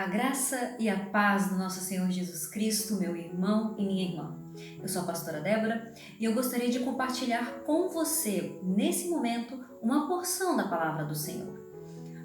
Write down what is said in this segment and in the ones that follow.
A graça e a paz do nosso Senhor Jesus Cristo, meu irmão e minha irmã. Eu sou a pastora Débora e eu gostaria de compartilhar com você, nesse momento, uma porção da palavra do Senhor.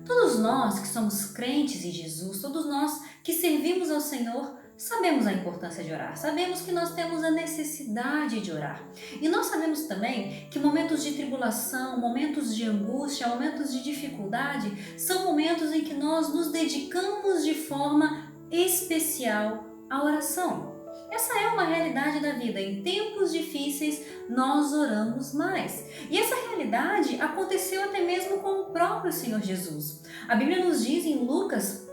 Todos nós que somos crentes em Jesus, todos nós que servimos ao Senhor, sabemos a importância de orar, sabemos que nós temos a necessidade de orar. E nós sabemos também que momentos de tribulação, momentos de angústia, momentos de dificuldade, são momentos em que nós nos dedicamos de forma especial à oração. Essa é uma realidade da vida. Em tempos difíceis, nós oramos mais. E essa realidade aconteceu até mesmo com o próprio Senhor Jesus. A Bíblia nos diz em Lucas,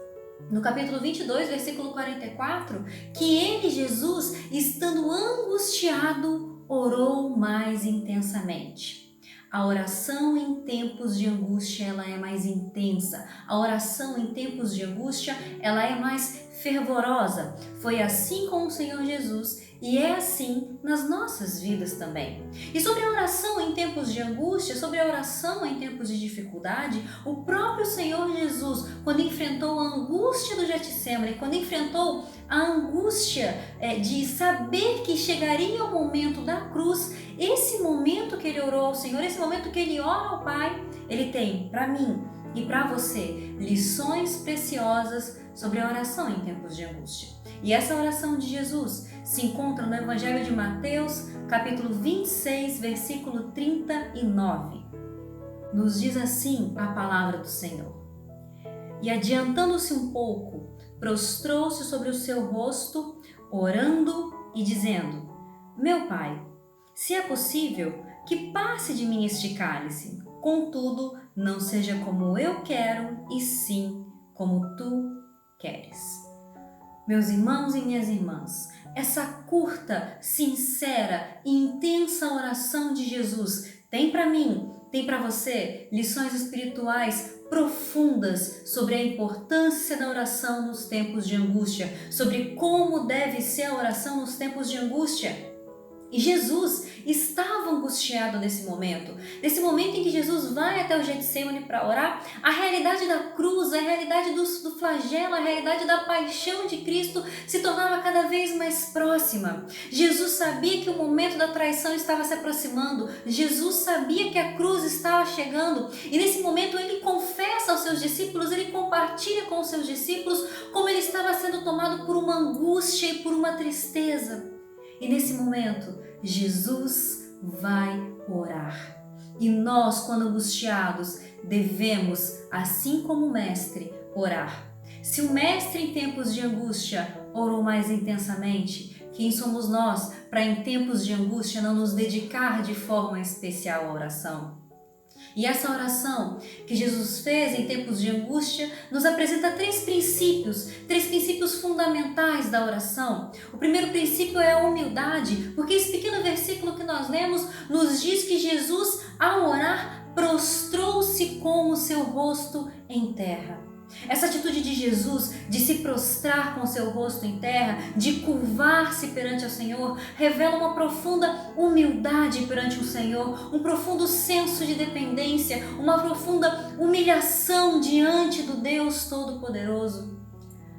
no capítulo 22, versículo 44, que ele, Jesus, estando angustiado, orou mais intensamente. A oração em tempos de angústia, ela é mais intensa. A oração em tempos de angústia, ela é mais fervorosa. Foi assim com o Senhor Jesus e é assim nas nossas vidas também. E sobre a oração em tempos de angústia, sobre a oração em tempos de dificuldade, o próprio Senhor Jesus, quando enfrentou a angústia do Getsemane, quando enfrentou a angústia de saber que chegaria o momento da cruz, esse momento que ele orou ao Senhor, esse momento que ele ora ao Pai, ele tem para mim e para você lições preciosas sobre a oração em tempos de angústia. E essa oração de Jesus se encontra no Evangelho de Mateus, capítulo 26, versículo 39. Nos diz assim a palavra do Senhor. E adiantando-se um pouco, prostrou-se sobre o seu rosto, orando e dizendo: Meu Pai, se é possível, que passe de mim este cálice. Contudo, não seja como eu quero, e sim como tu queres. Meus irmãos e minhas irmãs, essa curta, sincera e intensa oração de Jesus tem para mim, tem para você lições espirituais profundas sobre a importância da oração nos tempos de angústia, sobre como deve ser a oração nos tempos de angústia. E Jesus estava angustiado nesse momento em que Jesus vai até o Getsemane para orar. A realidade da cruz, a realidade do flagelo, a realidade da paixão de Cristo se tornava cada vez mais próxima. Jesus sabia que o momento da traição estava se aproximando, Jesus sabia que a cruz estava chegando, e nesse momento ele confessa aos seus discípulos, ele compartilha com os seus discípulos como ele estava sendo tomado por uma angústia e por uma tristeza. E nesse momento, Jesus vai orar. E nós, quando angustiados, devemos, assim como o Mestre, orar. Se o Mestre em tempos de angústia orou mais intensamente, quem somos nós para em tempos de angústia não nos dedicar de forma especial à oração? E essa oração que Jesus fez em tempos de angústia nos apresenta três princípios fundamentais da oração. O primeiro princípio é a humildade, porque esse pequeno versículo que nós lemos nos diz que Jesus, ao orar, prostrou-se com o seu rosto em terra. Essa atitude de Jesus de se prostrar com seu rosto em terra, de curvar-se perante o Senhor, revela uma profunda humildade perante o Senhor, um profundo senso de dependência, uma profunda humilhação diante do Deus Todo-Poderoso.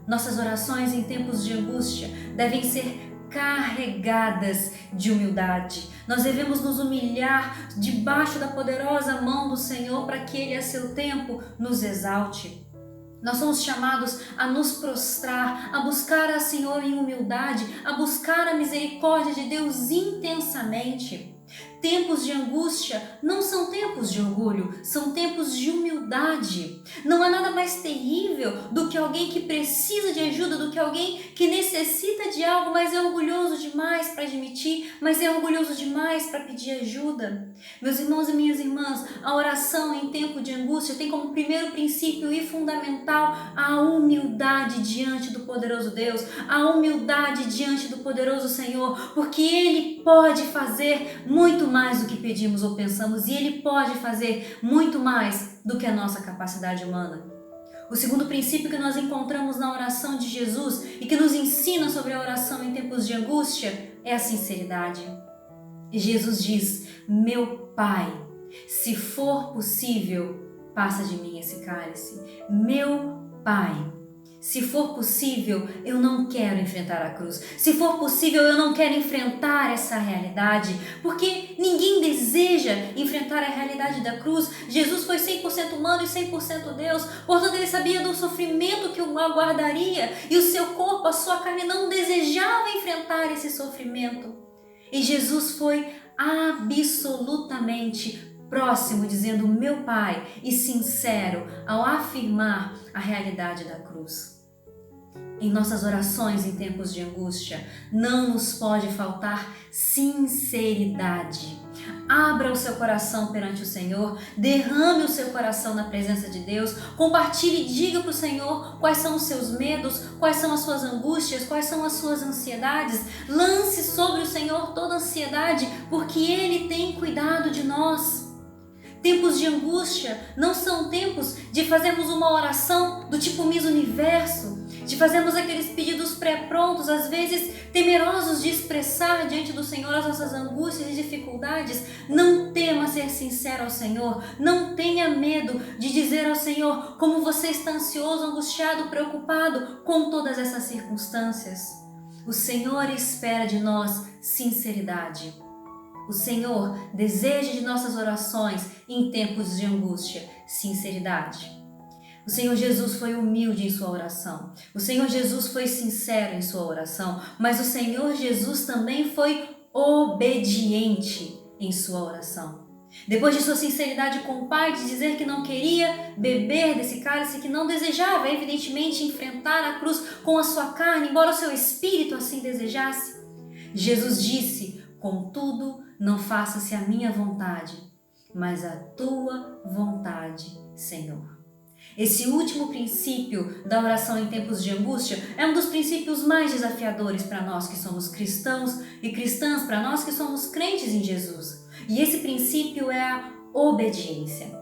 Nossas orações em tempos de angústia devem ser carregadas de humildade. Nós devemos nos humilhar debaixo da poderosa mão do Senhor para que Ele, a seu tempo, nos exalte. Nós somos chamados a nos prostrar, a buscar a Senhor em humildade, a buscar a misericórdia de Deus intensamente. Tempos de angústia não são tempos de orgulho, são tempos de humildade. Não há nada mais terrível do que alguém que precisa de ajuda, do que alguém que necessita de algo, mas é orgulhoso demais para admitir, mas é orgulhoso demais para pedir ajuda. Meus irmãos e minhas irmãs, a oração em tempo de angústia tem como primeiro princípio e fundamental a humildade diante do poderoso Deus, a humildade diante do poderoso Senhor, porque Ele pode fazer muito mais do que pedimos ou pensamos, e Ele pode fazer muito mais do que a nossa capacidade humana. O segundo princípio que nós encontramos na oração de Jesus e que nos ensina sobre a oração em tempos de angústia é a sinceridade. Jesus diz: Meu Pai, se for possível, passa de mim esse cálice. Meu Pai, Se for possível, eu não quero enfrentar a cruz. Se for possível, eu não quero enfrentar essa realidade, porque ninguém deseja enfrentar a realidade da cruz. Jesus foi 100% humano e 100% Deus, portanto ele sabia do sofrimento que o aguardaria e o seu corpo, a sua carne não desejava enfrentar esse sofrimento. E Jesus foi absolutamente próximo, dizendo meu Pai, e sincero ao afirmar a realidade da cruz. Em nossas orações em tempos de angústia, não nos pode faltar sinceridade. Abra o seu coração perante o Senhor, derrame o seu coração na presença de Deus, compartilhe e diga para o Senhor quais são os seus medos, quais são as suas angústias, quais são as suas ansiedades. Lance sobre o Senhor toda ansiedade, porque Ele tem cuidado de nós. Tempos de angústia não são tempos de fazermos uma oração do tipo Miss Universo, de fazermos aqueles pedidos pré-prontos, às vezes temerosos de expressar diante do Senhor as nossas angústias e dificuldades. Não tema ser sincero ao Senhor, não tenha medo de dizer ao Senhor como você está ansioso, angustiado, preocupado com todas essas circunstâncias. O Senhor espera de nós sinceridade. O Senhor deseja de nossas orações em tempos de angústia sinceridade. O Senhor Jesus foi humilde em sua oração. O Senhor Jesus foi sincero em sua oração. Mas o Senhor Jesus também foi obediente em sua oração. Depois de sua sinceridade com o Pai, de dizer que não queria beber desse cálice, que não desejava, evidentemente, enfrentar a cruz com a sua carne, embora o seu espírito assim desejasse, Jesus disse: contudo, não faça-se a minha vontade, mas a tua vontade, Senhor. Esse último princípio da oração em tempos de angústia é um dos princípios mais desafiadores para nós que somos cristãos e cristãs, para nós que somos crentes em Jesus. E esse princípio é a obediência.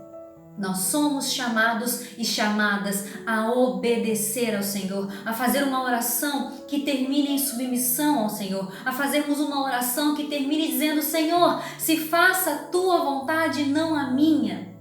Nós somos chamados e chamadas a obedecer ao Senhor, a fazer uma oração que termine em submissão ao Senhor, a fazermos uma oração que termine dizendo: Senhor, se faça a tua vontade, não a minha.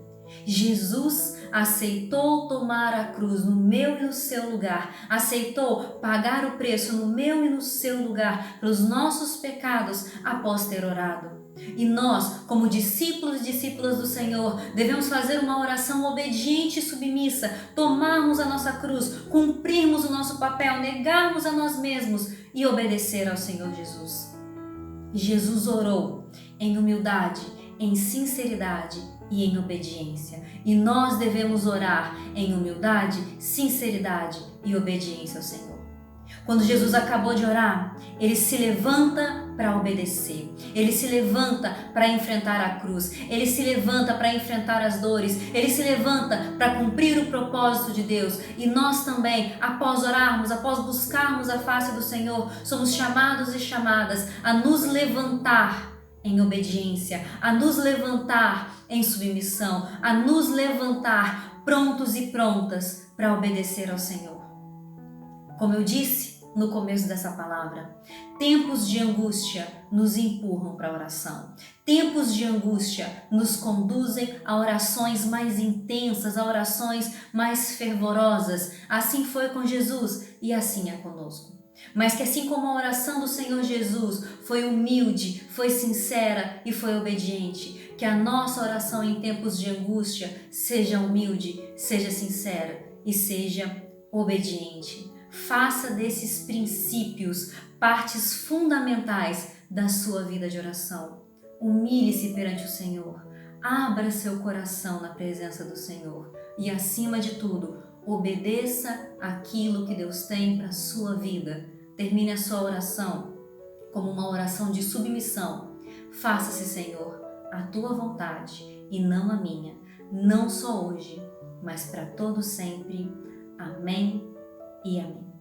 Jesus aceitou tomar a cruz no meu e no seu lugar, aceitou pagar o preço no meu e no seu lugar pelos nossos pecados após ter orado. E nós, como discípulos e discípulas do Senhor, devemos fazer uma oração obediente e submissa, tomarmos a nossa cruz, cumprirmos o nosso papel, negarmos a nós mesmos e obedecer ao Senhor Jesus. Jesus orou em humildade, em sinceridade e em obediência. E nós devemos orar em humildade, sinceridade e obediência ao Senhor. Quando Jesus acabou de orar, ele se levanta para obedecer, ele se levanta para enfrentar a cruz, ele se levanta para enfrentar as dores, ele se levanta para cumprir o propósito de Deus. E nós também, após orarmos, após buscarmos a face do Senhor, somos chamados e chamadas a nos levantar em obediência, a nos levantar em submissão, a nos levantar prontos e prontas para obedecer ao Senhor. Como eu disse no começo dessa palavra, tempos de angústia nos empurram para a oração. Tempos de angústia nos conduzem a orações mais intensas, a orações mais fervorosas. Assim foi com Jesus e assim é conosco. Mas que assim como a oração do Senhor Jesus foi humilde, foi sincera e foi obediente, que a nossa oração em tempos de angústia seja humilde, seja sincera e seja obediente. Faça desses princípios partes fundamentais da sua vida de oração. Humilhe-se perante o Senhor, abra seu coração na presença do Senhor e, acima de tudo, obedeça aquilo que Deus tem para a sua vida. Termine a sua oração como uma oração de submissão. Faça-se, Senhor, a tua vontade e não a minha, não só hoje, mas para todo sempre. Amém e amém.